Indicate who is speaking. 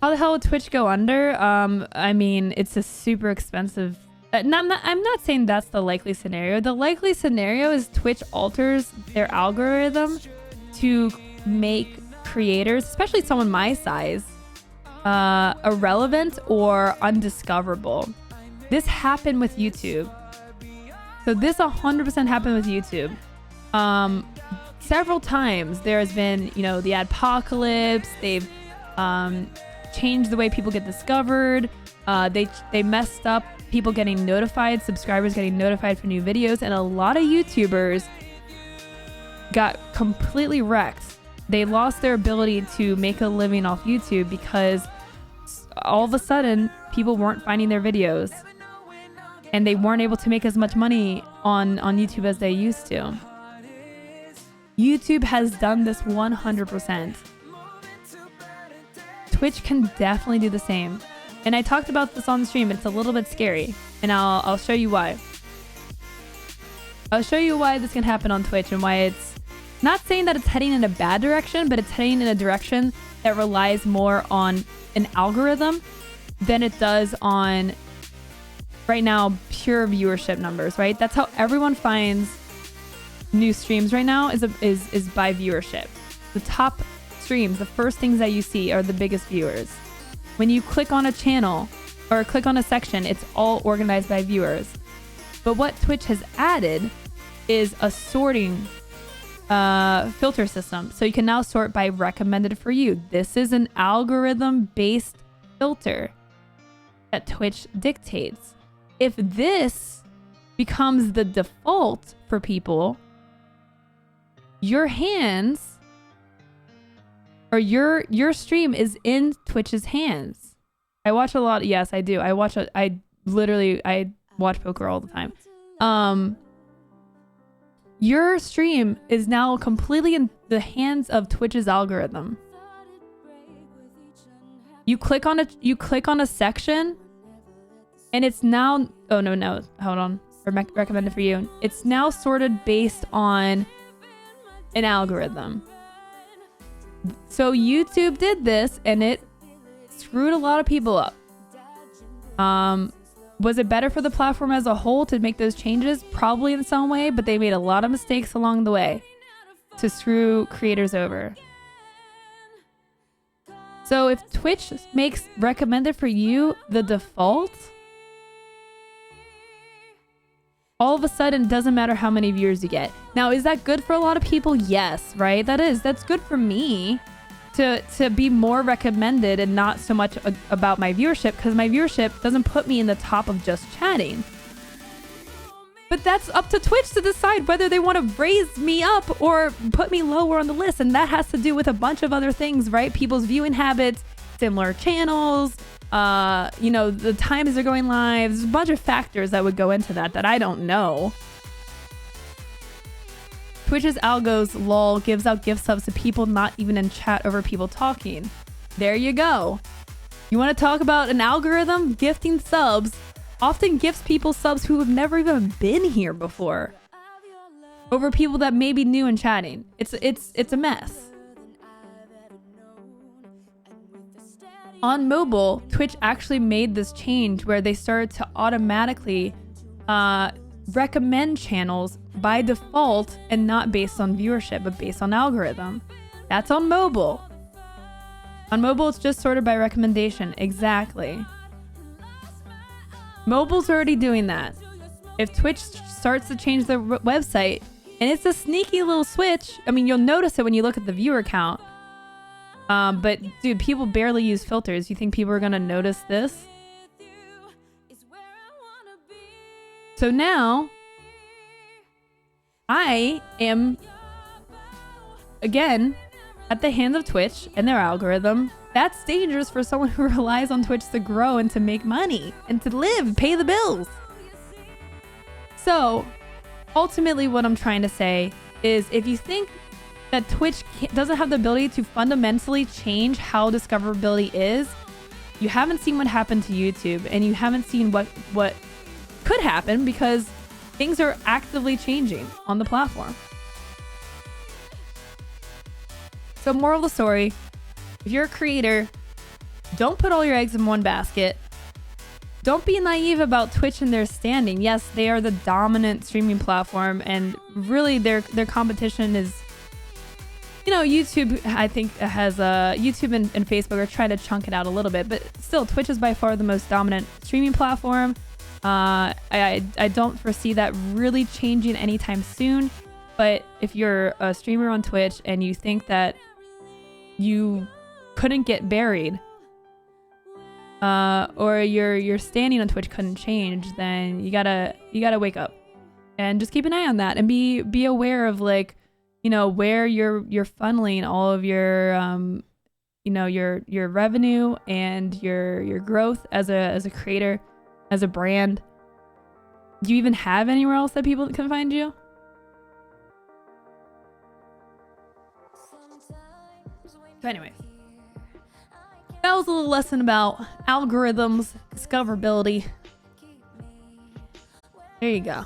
Speaker 1: How the hell would Twitch go under? I mean, it's a super expensive. I'm not saying that's the likely scenario. The likely scenario is Twitch alters their algorithm to make creators, especially someone my size, irrelevant or undiscoverable. This happened with YouTube. So this 100% happened with YouTube. Several times there has been, you know, the adpocalypse. They've changed the way people get discovered. They messed up people getting notified, subscribers getting notified for new videos, and a lot of YouTubers got completely wrecked. They lost their ability to make a living off YouTube because all of a sudden people weren't finding their videos and they weren't able to make as much money on YouTube as they used to. YouTube has done this 100%. Twitch can definitely do the same. And I talked about this on the stream. It's a little bit scary, and I'll show you why. I'll show you why this can happen on Twitch and why it's not saying that it's heading in a bad direction, but it's heading in a direction that relies more on an algorithm than it does on, right now, pure viewership numbers, right? That's how everyone finds new streams right now is by viewership. The top streams, the first things that you see are the biggest viewers. When you click on a channel or click on a section, it's all organized by viewers. But what Twitch has added is a sorting filter system. So you can now sort by recommended for you. This is an algorithm-based filter that Twitch dictates. If this becomes the default for people, your hands or your stream is in Twitch's hands. I watch a lot. Yes, I do. I watch poker all the time. Your stream is now completely in the hands of Twitch's algorithm. You click on a section and it's now, oh no, hold on. Recommended for you. It's now sorted based on an algorithm. So YouTube did this and it screwed a lot of people up. Was it better for the platform as a whole to make those changes? Probably in some way, but they made a lot of mistakes along the way to screw creators over. So if Twitch makes recommended for you the default, all of a sudden, it doesn't matter how many viewers you get. Now, is that good for a lot of people? Yes, right? That's good for me to be more recommended and not so much about my viewership, because my viewership doesn't put me in the top of just chatting. But that's up to Twitch to decide whether they want to raise me up or put me lower on the list. And that has to do with a bunch of other things, right? People's viewing habits, similar channels, you know, the times they're going live. There's a bunch of factors that would go into that I don't know. Twitch's algos lol gives out gift subs to people not even in chat over people talking. There you go. You want to talk about an algorithm? Gifting subs often gifts people subs who have never even been here before over people that may be new in chatting. It's a mess. On mobile, Twitch actually made this change where they started to automatically recommend channels by default and not based on viewership, but based on algorithm. That's on mobile. On mobile, it's just sorted by recommendation. Exactly. Mobile's already doing that. If Twitch starts to change their website, and it's a sneaky little switch, I mean, you'll notice it when you look at the viewer count. But dude, people barely use filters. You think people are gonna notice this? So now, I am, again, at the hands of Twitch and their algorithm. That's dangerous for someone who relies on Twitch to grow and to make money and to live, pay the bills. So, ultimately what I'm trying to say is if you think that Twitch doesn't have the ability to fundamentally change how discoverability is, you haven't seen what happened to YouTube, and you haven't seen what could happen because things are actively changing on the platform. So moral of the story, if you're a creator, don't put all your eggs in one basket. Don't be naive about Twitch and their standing. Yes, they are the dominant streaming platform, and really their competition is, you know, YouTube. I think has YouTube and Facebook are trying to chunk it out a little bit, but still, Twitch is by far the most dominant streaming platform. I don't foresee that really changing anytime soon. But if you're a streamer on Twitch and you think that you couldn't get buried, or your standing on Twitch couldn't change, then you gotta wake up and just keep an eye on that and be aware of, like, you know, where you're funneling all of your you know, your revenue and your growth as a creator, as a brand. Do you even have anywhere else that people can find you? So anyways, that was a little lesson about algorithms, discoverability. There you go.